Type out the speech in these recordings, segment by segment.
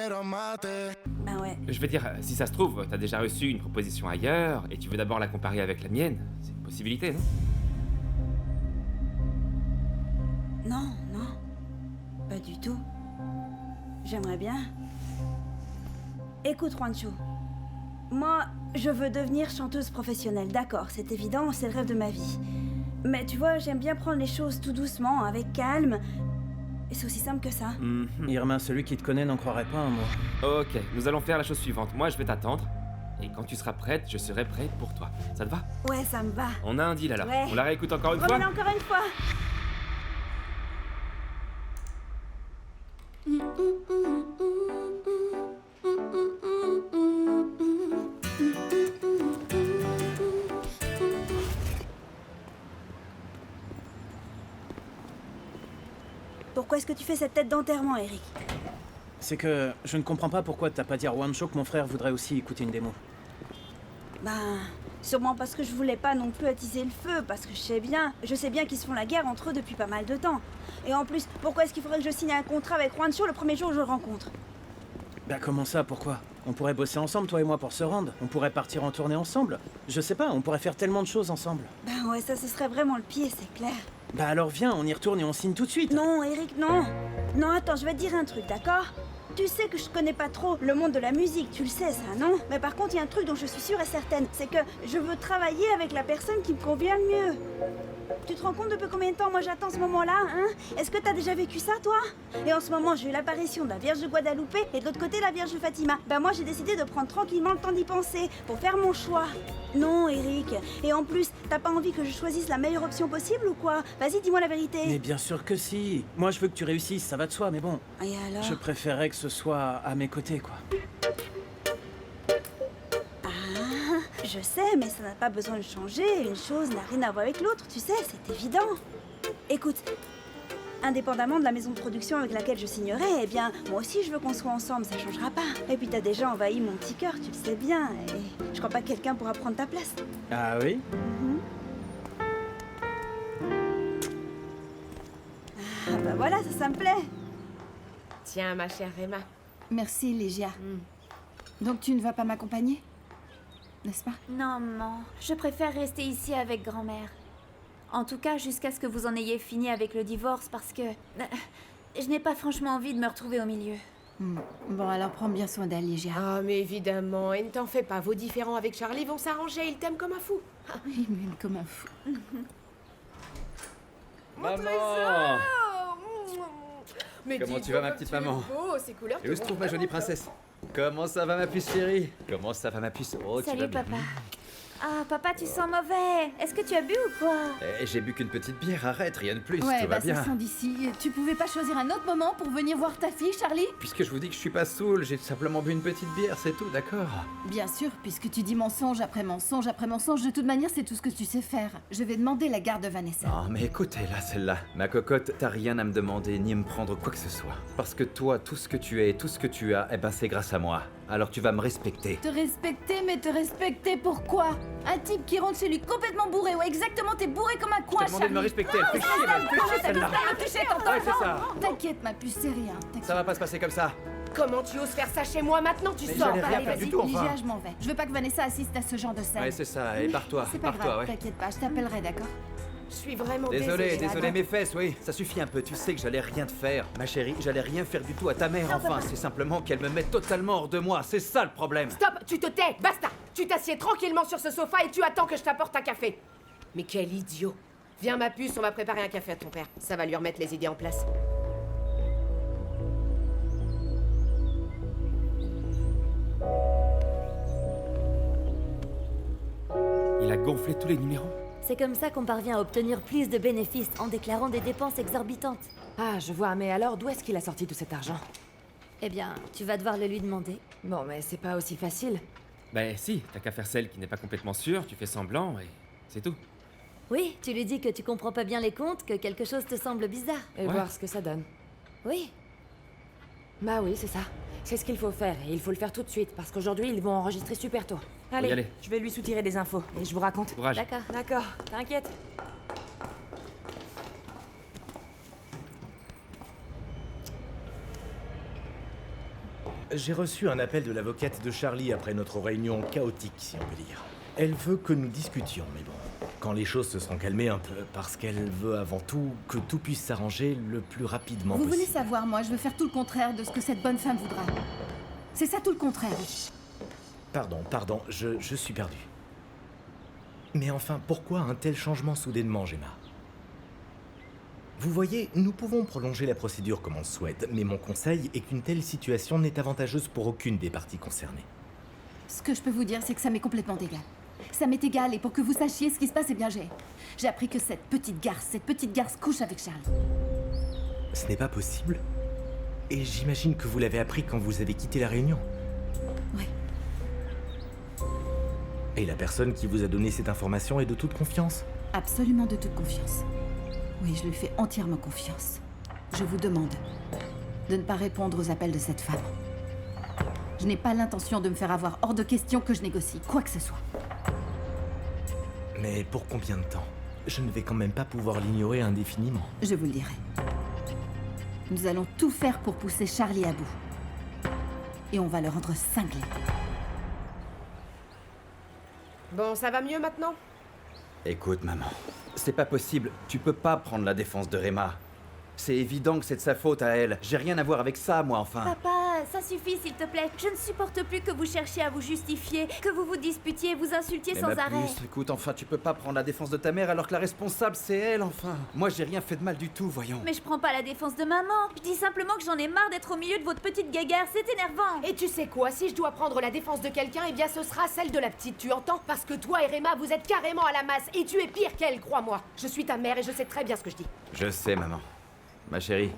Ben ouais. Je veux dire, si ça se trouve, t'as déjà reçu une proposition ailleurs, et tu veux d'abord la comparer avec la mienne. C'est une possibilité, non? Non, non. Pas du tout. J'aimerais bien. Écoute, Juancho. Moi, je veux devenir chanteuse professionnelle, d'accord, c'est évident, c'est le rêve de ma vie. Mais tu vois, j'aime bien prendre les choses tout doucement, avec calme. Et c'est aussi simple que ça. Irma, celui qui te connaît n'en croirait pas un mot. Ok, nous allons faire la chose suivante. Moi, je vais t'attendre, et quand tu seras prête, je serai prêt pour toi. Ça te va? Ouais, ça me va. On a un deal alors. Ouais. On la réécoute encore une fois? Remets-la encore une fois. Pourquoi est-ce que tu fais cette tête d'enterrement, Eric? C'est que je ne comprends pas pourquoi t'as pas dit à Juancho que mon frère voudrait aussi écouter une démo. Ben, sûrement parce que je voulais pas non plus attiser le feu, parce que je sais bien qu'ils se font la guerre entre eux depuis pas mal de temps. Et en plus, pourquoi est-ce qu'il faudrait que je signe un contrat avec Juancho le premier jour où je le rencontre? Bah comment ça, pourquoi? On pourrait bosser ensemble, toi et moi, pour se rendre. On pourrait partir en tournée ensemble. Je sais pas, on pourrait faire tellement de choses ensemble. Ben ouais, ça ce serait vraiment le pied, c'est clair. Bah alors viens, on y retourne et on signe tout de suite. Non, Eric, non. Non, attends, je vais te dire un truc, d'accord? Tu sais que je connais pas trop le monde de la musique, tu le sais ça, non? Mais par contre, il y a un truc dont je suis sûre et certaine, c'est que je veux travailler avec la personne qui me convient le mieux. Tu te rends compte depuis combien de temps moi j'attends ce moment-là, hein? Est-ce que t'as déjà vécu ça, toi? Et en ce moment, j'ai eu l'apparition de la Vierge de Guadalupe et de l'autre côté, la Vierge Fatima. Ben moi, j'ai décidé de prendre tranquillement le temps d'y penser, pour faire mon choix. Non, Eric. Et en plus, t'as pas envie que je choisisse la meilleure option possible ou quoi? Vas-y, dis-moi la vérité. Mais bien sûr que si. Moi, je veux que tu réussisses, ça va de soi, mais bon. Et alors? Je préférerais que ce soit à mes côtés, quoi. Je sais, mais ça n'a pas besoin de changer. Une chose n'a rien à voir avec l'autre, tu sais, c'est évident. Écoute, indépendamment de la maison de production avec laquelle je signerai, eh bien, moi aussi je veux qu'on soit ensemble, ça changera pas. Et puis t'as déjà envahi mon petit cœur, tu le sais bien, et je crois pas que quelqu'un pourra prendre ta place. Ah oui? Ah bah voilà, ça me plaît. Tiens, ma chère Emma. Merci, Légia. Donc tu ne vas pas m'accompagner? N'est-ce pas? Non, maman. Je préfère rester ici avec grand-mère. En tout cas, jusqu'à ce que vous en ayez fini avec le divorce, parce que... je n'ai pas franchement envie de me retrouver au milieu. Bon, alors prends bien soin d'elle, Légia. Ah, mais évidemment, et ne t'en fais pas, vos différends avec Charlie vont s'arranger, il t'aime comme un fou. Il m'aime comme un fou. Maman! Mais Comment dis tu vas, donc, ma petite tu es maman? beau, ces couleurs Et où te se vont trouve ma jolie vraiment princesse? Comment ça va, ma puce chérie? Comment ça va, ma puce? Oh, tu vas Salut, bien? papa. Ah, papa, tu sens mauvais. Est-ce que tu as bu ou quoi? Eh, j'ai bu qu'une petite bière, arrête, rien de plus, Ouais, tout bah va ça bien. sent d'ici. Tu pouvais pas choisir un autre moment pour venir voir ta fille, Charlie? Puisque je vous dis que je suis pas saoul, j'ai simplement bu une petite bière, c'est tout, d'accord? Bien sûr, puisque tu dis mensonge après mensonge après mensonge, de toute manière, c'est tout ce que tu sais faire. Je vais demander la garde de Vanessa. Non, mais écoutez-la, celle-là. Ma cocotte, t'as rien à me demander, ni à me prendre quoi que ce soit. Parce que toi, tout ce que tu es, tout ce que tu as, eh ben c'est grâce à moi. Alors tu vas me respecter. Te respecter, mais te respecter pourquoi? Un type qui rentre chez lui complètement bourré, ouais exactement, t'es bourré comme un Je coin, t'ai demandé de me Charlie. respecter, elle fait chier, elle fait chier, celle-là. Ouais, c'est ça. T'inquiète, ma puce, c'est rien. T'inquiète. Ça va pas se passer comme ça. Comment tu oses faire ça chez moi maintenant? Tu Mais sors, j'allais rien allez, faire vas-y. du tout, enfin. Lygia, je m'en vais. Je veux pas que Vanessa assiste à ce genre de scène. Ouais, c'est ça, et pars-toi, C'est pas pars-toi, grave, ouais. t'inquiète pas, je t'appellerai, d'accord? Je suis vraiment Désolé, désolée. désolé mes fesses, oui. Ça suffit un peu, tu sais que j'allais rien te faire. Ma chérie, j'allais rien faire du tout à ta mère, enfin. C'est simplement qu'elle me met totalement hors de moi, c'est ça le problème. Stop, tu te tais, basta. Tu t'assieds tranquillement sur ce sofa et tu attends que je t'apporte un café. Mais quel idiot. Viens ma puce, on va préparer un café à ton père. Ça va lui remettre les idées en place. Il a gonflé tous les numéros? C'est comme ça qu'on parvient à obtenir plus de bénéfices en déclarant des dépenses exorbitantes. Ah, je vois, mais alors d'où est-ce qu'il a sorti tout cet argent? Eh bien, tu vas devoir le lui demander. Bon, mais c'est pas aussi facile. Ben si, t'as qu'à faire celle qui n'est pas complètement sûre, tu fais semblant et c'est tout. Oui, tu lui dis que tu comprends pas bien les comptes, que quelque chose te semble bizarre. Et Ouais. voir ce que ça donne. Oui. Bah oui, c'est ça. C'est ce qu'il faut faire, et il faut le faire tout de suite, parce qu'aujourd'hui, ils vont enregistrer super tôt. Allez, y aller. je vais lui soutirer des infos, et je vous raconte. Courage. D'accord. D'accord, t'inquiète. J'ai reçu un appel de l'avocate de Charlie après notre réunion chaotique, si on peut dire. Elle veut que nous discutions, mais bon, quand les choses se seront calmées un peu, parce qu'elle veut avant tout que tout puisse s'arranger le plus rapidement Vous possible. voulez savoir, moi, je veux faire tout le contraire de ce que cette bonne femme voudra. C'est ça tout le contraire. Pardon, je suis perdu. Mais enfin, pourquoi un tel changement soudainement, Gemma? Vous voyez, nous pouvons prolonger la procédure comme on le souhaite, mais mon conseil est qu'une telle situation n'est avantageuse pour aucune des parties concernées. Ce que je peux vous dire, c'est que ça m'est complètement égal. Ça m'est égal, et pour que vous sachiez ce qui se passe, eh bien j'ai appris que cette petite garce couche avec Charlie. Ce n'est pas possible. Et j'imagine que vous l'avez appris quand vous avez quitté la réunion. Oui. Et la personne qui vous a donné cette information est de toute confiance? Absolument de toute confiance. Oui, je lui fais entièrement confiance. Je vous demande de ne pas répondre aux appels de cette femme. Je n'ai pas l'intention de me faire avoir hors de question que je négocie quoi que ce soit. Mais pour combien de temps? Je ne vais quand même pas pouvoir l'ignorer indéfiniment. Je vous le dirai. Nous allons tout faire pour pousser Charlie à bout. Et on va le rendre cinglé. Bon, ça va mieux maintenant? Écoute, maman, c'est pas possible. Tu peux pas prendre la défense de Réma. C'est évident que c'est de sa faute à elle. J'ai rien à voir avec ça, moi, enfin. Papa, ça suffit s'il te plaît. Je ne supporte plus que vous cherchiez à vous justifier, que vous vous disputiez, vous insultiez Mais sans ma arrêt. puce, écoute, enfin, tu peux pas prendre la défense de ta mère alors que la responsable, c'est elle, enfin. Moi, j'ai rien fait de mal du tout, voyons. Mais je prends pas la défense de maman. Je dis simplement que j'en ai marre d'être au milieu de votre petite guéguerre. C'est énervant. Et tu sais quoi, si je dois prendre la défense de quelqu'un, eh bien ce sera celle de la petite, tu entends? Parce que toi et Réma, vous êtes carrément à la masse, et tu es pire qu'elle, crois-moi. Je suis ta mère et je sais très bien ce que je dis. Je sais, maman. Ma chérie,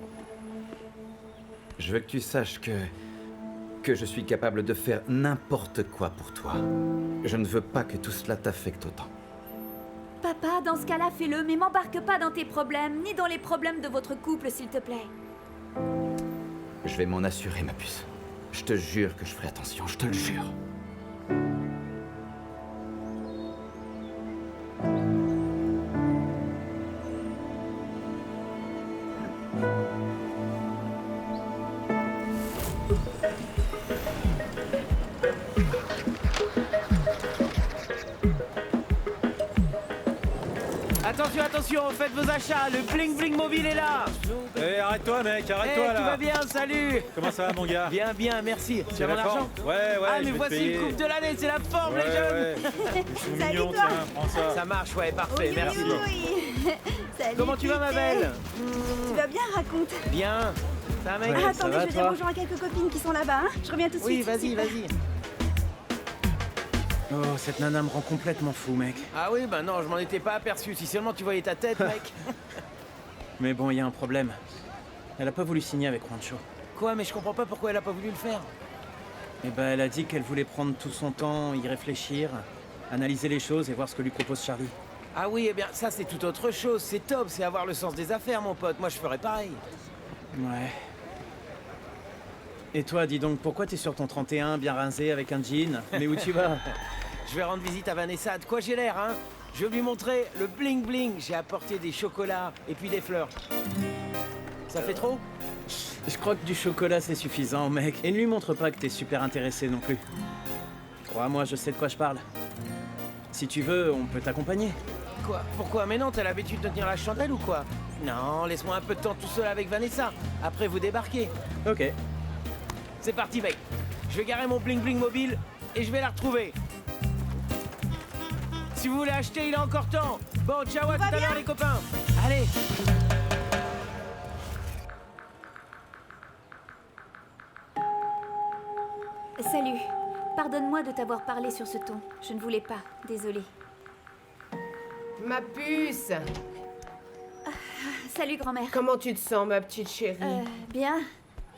je veux que tu saches que je suis capable de faire n'importe quoi pour toi. Je ne veux pas que tout cela t'affecte autant. Papa, dans ce cas-là, fais-le, mais m'embarque pas dans tes problèmes, ni dans les problèmes de votre couple, s'il te plaît. Je vais m'en assurer, ma puce. Je te jure que je ferai attention, je te le jure. Attention, attention, faites vos achats, le bling bling mobile est là. Eh, arrête-toi, mec, arrête-toi Tout va là. bien, salut. Comment ça va, mon gars? Bien, bien, merci. Tu as mon la forme? argent? Ouais, Ah, je mais vais voici te payer. le couple de l'année, c'est la forme, Ouais, les jeunes. ouais. Ils sont Salut, mignons, toi. tiens, prends ça. Ça marche, ouais, parfait, merci. Oui. Salut, Comment tu vas, ma Pité. belle? Tu vas bien, raconte. Bien. Ça va, mec? Ah, Ça attendez, va, je vais dire toi? bonjour à quelques copines qui sont là-bas. Hein. Je reviens tout de Oui, suite. vas-y, vas-y. Oh, cette nana me rend complètement fou, mec. Ah oui, bah non, je m'en étais pas aperçu. Si seulement tu voyais ta tête, mec. Mais bon, il y a un problème. Elle a pas voulu signer avec Rancho. Quoi? Mais je comprends pas pourquoi elle a pas voulu le faire. Eh ben, elle a dit qu'elle voulait prendre tout son temps, y réfléchir, analyser les choses et voir ce que lui propose Charlie. Ah oui, eh bien, ça c'est tout autre chose. C'est top, c'est avoir le sens des affaires, mon pote. Moi, je ferais pareil. Ouais. Et toi, dis donc, pourquoi t'es sur ton 31, bien rincé, avec un jean? Mais où tu vas? Je vais rendre visite à Vanessa. De quoi j'ai l'air, hein? Je vais lui montrer le bling bling. J'ai apporté des chocolats et puis des fleurs. Ça fait trop? Je crois que du chocolat c'est suffisant, mec. Et ne lui montre pas que t'es super intéressé non plus. Crois-moi, je sais de quoi je parle. Si tu veux, on peut t'accompagner. Quoi? Pourquoi? Mais non, t'as l'habitude de tenir la chandelle ou quoi? Non, laisse-moi un peu de temps tout seul avec Vanessa. Après, vous débarquez. Ok. C'est parti, mec. Je vais garer mon bling bling mobile et je vais la retrouver. Si vous voulez acheter, il est encore temps. Bon, ciao, à tout à l'heure, les copains. Allez. Salut. Pardonne-moi de t'avoir parlé sur ce ton. Je ne voulais pas. Désolée. Ma puce! Salut, grand-mère. Comment tu te sens, ma petite chérie? Bien.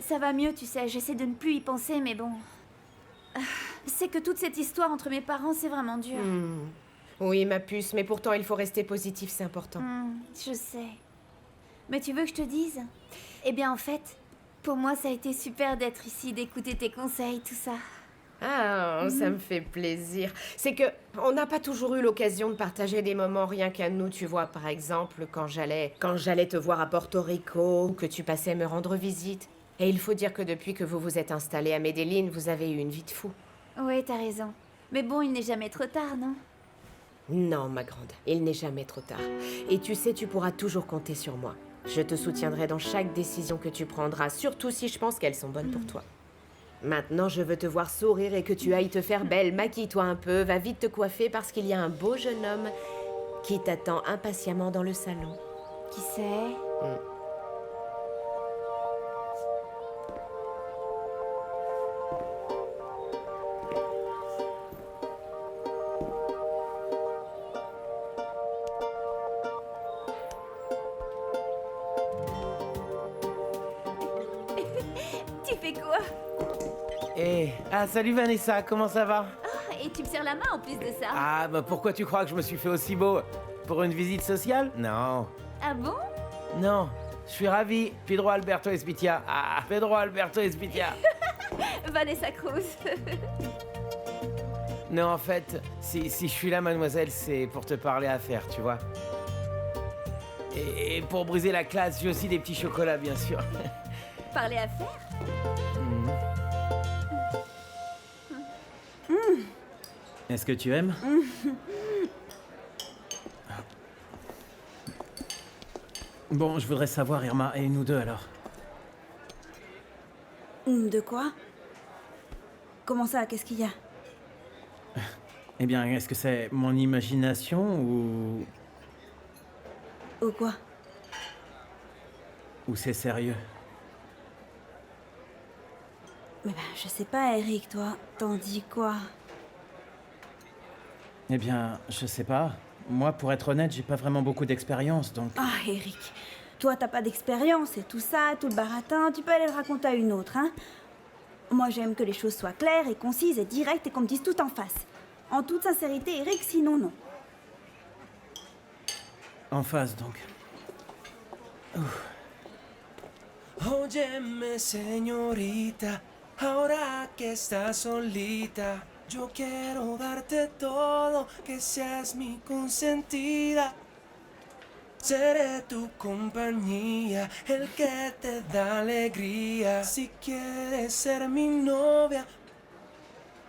Ça va mieux, tu sais. J'essaie de ne plus y penser, mais bon. C'est que toute cette histoire entre mes parents, c'est vraiment dur. Oui, ma puce, mais pourtant il faut rester positif, c'est important. Je sais. Mais tu veux que je te dise? Eh bien, en fait, pour moi, ça a été super d'être ici, d'écouter tes conseils, tout ça. Ah, ça me fait plaisir. C'est que on n'a pas toujours eu l'occasion de partager des moments rien qu'à nous, tu vois. Par exemple, quand j'allais te voir à Porto Rico, ou que tu passais me rendre visite. Et il faut dire que depuis que vous vous êtes installé à Medellín, vous avez eu une vie de fou. Oui, t'as raison. Mais bon, il n'est jamais trop tard, non? Non, ma grande, il n'est jamais trop tard. Et tu sais, tu pourras toujours compter sur moi. Je te soutiendrai dans chaque décision que tu prendras, surtout si je pense qu'elles sont bonnes pour toi. Maintenant, je veux te voir sourire et que tu ailles te faire belle. Maquille-toi un peu, va vite te coiffer parce qu'il y a un beau jeune homme qui t'attend impatiemment dans le salon. Qui sait? Tu fais quoi? Salut Vanessa, comment ça va? Ah, et tu me serres la main en plus de ça. Ah, bah pourquoi tu crois que je me suis fait aussi beau? Pour une visite sociale? Non. Ah bon? Non, je suis ravi. Pedro Alberto Espitia. Ah, Pedro Alberto Espitia. Vanessa Cruz. Non, en fait, si je suis là, mademoiselle, c'est pour te parler affaires, tu vois. Et pour briser la classe, j'ai aussi des petits chocolats, bien sûr. Parler à faire? Est-ce que tu aimes? Bon, je voudrais savoir, Irma, et nous deux alors. De quoi? Comment ça? Qu'est-ce qu'il y a? Eh bien, est-ce que c'est mon imagination ou quoi? ou c'est sérieux? Mais je sais pas, Eric, toi. T'en dis quoi? Eh bien, je sais pas. Moi, pour être honnête, j'ai pas vraiment beaucoup d'expérience, donc... Ah, Eric, toi, t'as pas d'expérience et tout ça, tout le baratin, tu peux aller le raconter à une autre, hein? Moi, j'aime que les choses soient claires et concises et directes et qu'on me dise tout en face. En toute sincérité, Eric, sinon, non. En face, donc. Óyeme, señorita, ahora que estás solita, yo quiero darte todo, que seas mi consentida. Seré tu compañía, el que te da alegría. Si quieres ser mi novia,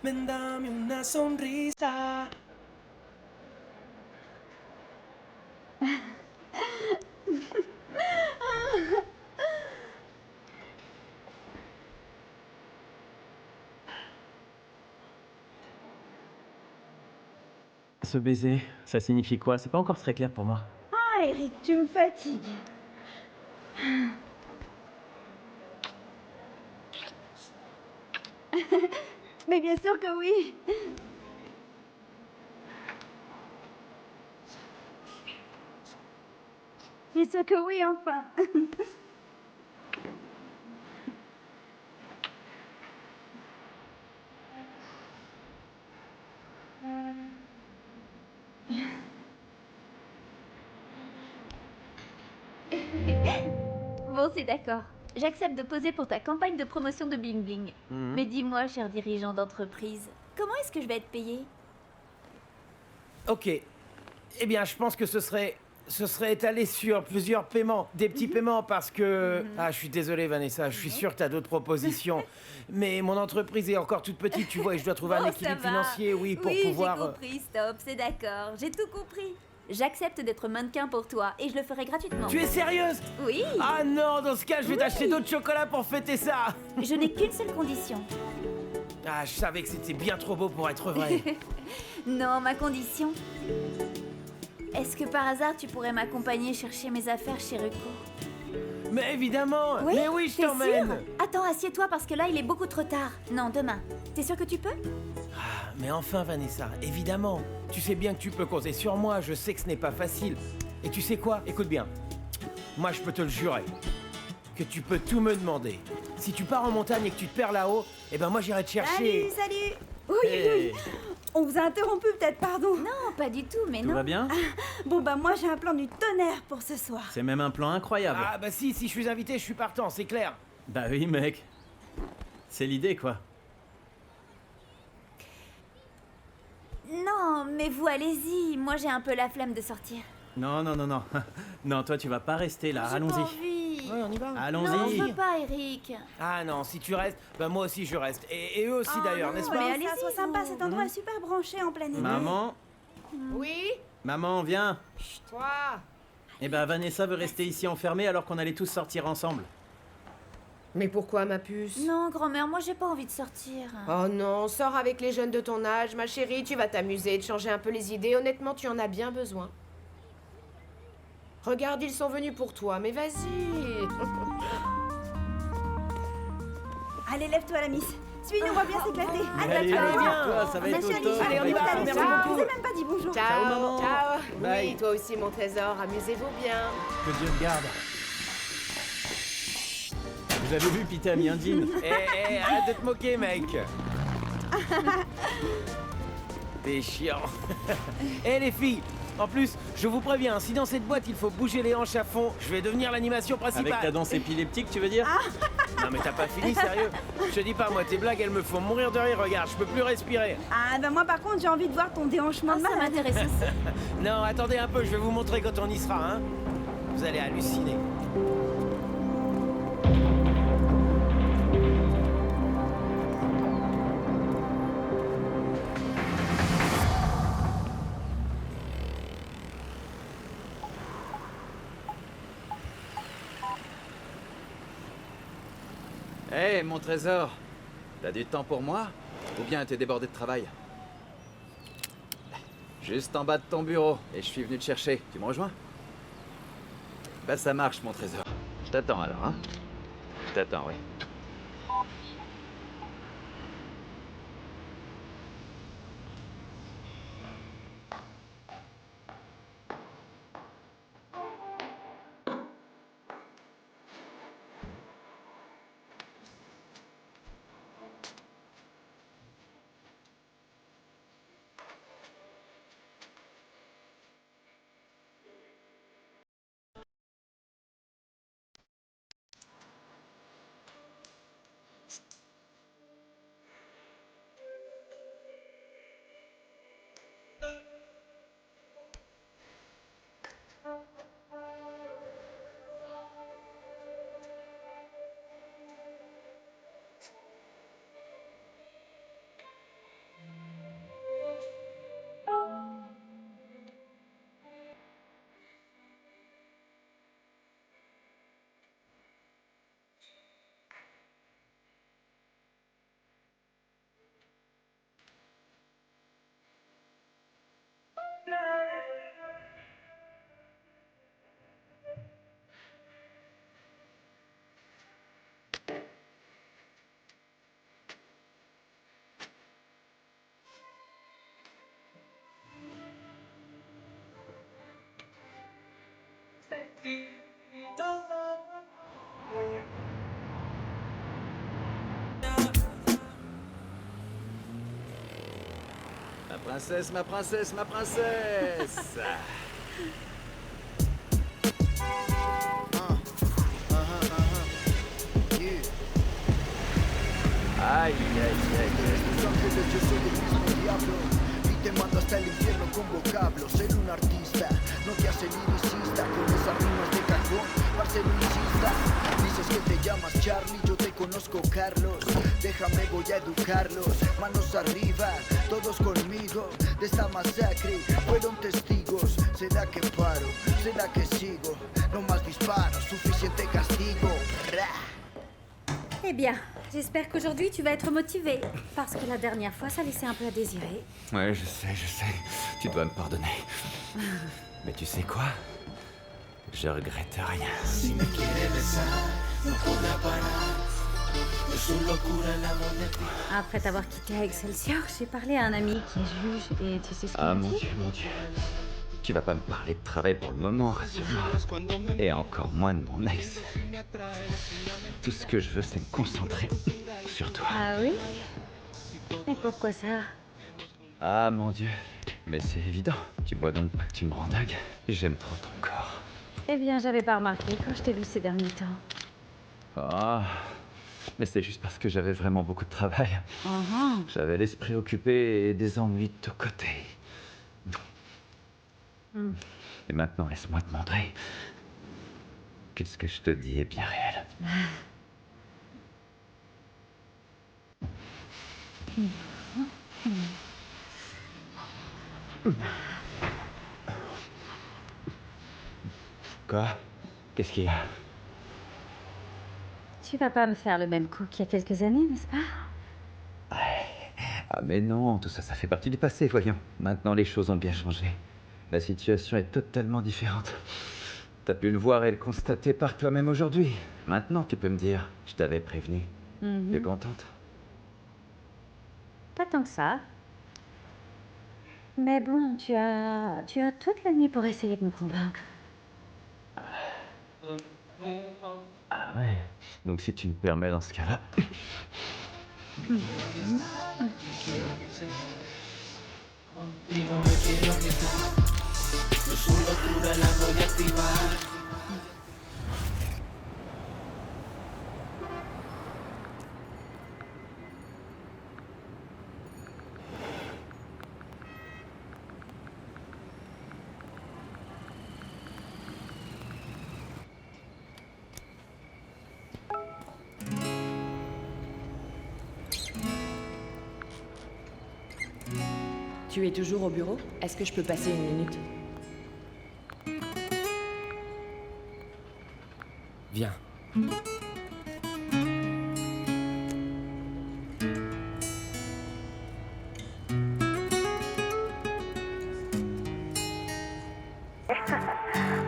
ven, dame una sonrisa. Ce baiser, ça signifie quoi? C'est pas encore très clair pour moi. Ah, Eric, tu me fatigues. Mais bien sûr que oui. Bien sûr que oui, enfin. Bon, c'est d'accord. J'accepte de poser pour ta campagne de promotion de Bling Bling. Mais dis-moi, cher dirigeant d'entreprise, comment est-ce que je vais être payé? Ok. Eh bien, je pense que ce serait étalé sur plusieurs paiements. Des petits paiements parce que... Ah, je suis désolé, Vanessa, je suis sûr que tu as d'autres propositions. Mais mon entreprise est encore toute petite, tu vois, et je dois trouver un Oh, équilibre ça va. financier, oui, pour oui, pouvoir... j'ai compris, stop, c'est d'accord. J'ai tout compris. J'accepte d'être mannequin pour toi et je le ferai gratuitement. Tu es sérieuse? Oui. Ah non, dans ce cas, je vais Oui. t'acheter d'autres chocolats pour fêter ça. Je n'ai qu'une seule condition. Ah, je savais que c'était bien trop beau pour être vrai. Non, ma condition. Est-ce que par hasard tu pourrais m'accompagner chercher mes affaires chez Ruko? Mais évidemment. Mais oui, je t'es t'emmène. sûr? Attends, assieds-toi parce que là il est beaucoup trop tard. Non, demain. T'es sûr que tu peux? Ah, mais enfin, Vanessa, évidemment. Tu sais bien que tu peux compter sur moi, je sais que ce n'est pas facile. Et tu sais quoi? Écoute bien. Moi, je peux te le jurer. Que tu peux tout me demander. Si tu pars en montagne et que tu te perds là-haut, eh ben moi j'irai te chercher. Salut. Oui, oui. On vous a interrompu peut-être, pardon. Non, pas du tout, mais Tout non. va bien? Bon, moi j'ai un plan du tonnerre pour ce soir. C'est même un plan incroyable. Ah bah si je suis invité, je suis partant, c'est clair. Bah oui, mec. C'est l'idée, quoi. Non, mais vous allez-y. Moi j'ai un peu la flemme de sortir. Non, non, non, non. Non, toi, tu vas pas rester là. J'ai pas Allons-y. envie. envie. Ouais, on y va. Non, Allons-y. je veux pas, Eric. Ah non, si tu restes, bah moi aussi je reste. Et eux aussi d'ailleurs, n'est-ce Mais pas? allez, sois sympa, cet endroit est super branché en plein été. Maman, Oui? maman, viens. Toi? Eh ben, Vanessa veut rester ici enfermée alors qu'on allait tous sortir ensemble. Mais pourquoi, ma puce? Non, grand-mère, moi j'ai pas envie de sortir. Oh non, sors avec les jeunes de ton âge, ma chérie, tu vas t'amuser, de changer un peu les idées. Honnêtement, tu en as bien besoin. Regarde, ils sont venus pour toi, mais vas-y. Allez, lève-toi, la miss. Suis-nous, on va bien s'éclater. Allez, tu vas viens, voir. toi, ça va être au Allez, top. Allez, on y va, Allez, merci je beaucoup. vous ai même pas dit bonjour. Ciao, maman. ciao. Bye. Oui, toi aussi, mon trésor, amusez-vous bien. Que Dieu te garde. Vous avez vu, Pita a mis un jean. Arrête de te moquer, mec. T'es chiant. Les filles, en plus, je vous préviens, si dans cette boîte il faut bouger les hanches à fond, je vais devenir l'animation principale. Avec ta danse épileptique, tu veux dire? Non mais t'as pas fini, sérieux? Je te dis pas, moi, tes blagues, elles me font mourir de rire, regarde, je peux plus respirer. Ah, bah moi par contre, j'ai envie de voir ton déhanchement de Ça malade. m'intéresse aussi. Non, attendez un peu, je vais vous montrer quand on y sera, hein. Vous allez halluciner. Hé, mon trésor, t'as du temps pour moi? Ou bien t'es débordé de travail? Juste en bas de ton bureau, et je suis venu te chercher. Tu me rejoins? Bah ça marche, mon trésor. Je t'attends alors, hein? Je t'attends, oui. Ma princesse, ma princesse, ma princesse! Aïe, aïe, aïe. Y te mando hasta el infierno con vocablos. Ser un artista no te hace liricista. Con esas rimas de cajón, para ser un chista. Dices que te llamas Charlie, yo te conozco Carlos. Déjame, voy a educarlos. Manos arriba, todos conmigo. De esta masacre fueron testigos. ¿Será que paro? ¿Será que sigo? No más disparos, suficiente castigo. Ra. Eh bien, j'espère qu'aujourd'hui tu vas être motivé. Parce que la dernière fois, ça laissait un peu à désirer. Ouais, je sais. Tu dois me pardonner. Mais tu sais quoi? Je regrette rien. Si me quiere besar, no podrá parar. Es su locura el amor de ti. Après t'avoir quitté à Excelsior, j'ai parlé à un ami qui est juge et tu sais ce qu'il Ah m'a mon dit? Dieu, mon Dieu. Tu vas pas me parler de travail pour le moment, rassure-moi. Et encore moins de mon ex. Tout ce que je veux, c'est me concentrer sur toi. Ah oui? Et pourquoi ça? Ah mon Dieu. Mais c'est évident. Tu vois donc pas que tu me rends dingue. J'aime trop ton corps. Eh bien, j'avais pas remarqué quand je t'ai vu ces derniers temps. Ah. Mais c'est juste parce que j'avais vraiment beaucoup de travail. Uh-huh. J'avais l'esprit occupé et des ennuis de tous côtés. Hmm. Et maintenant, laisse-moi te montrer Qu'est-ce que je te dis est bien réel. Quoi? Qu'est-ce qu'il y a? Tu vas pas me faire le même coup qu'il y a quelques années, n'est-ce pas? Ah mais non, tout ça, ça fait partie du passé, voyons. Maintenant, les choses ont bien changé. La situation est totalement différente. T'as pu le voir et le constater par toi-même aujourd'hui. Maintenant, tu peux me dire, je t'avais prévenu. T'es contente? Pas tant que ça. Mais bon, tu as toute la nuit pour essayer de me convaincre. Ah ouais. Donc si tu me permets dans ce cas-là. Y no me quiero quitar. Su locura la voy a activar. Tu es toujours au bureau? Est-ce que je peux passer une minute? Viens.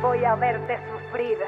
Voy a verte sufrir.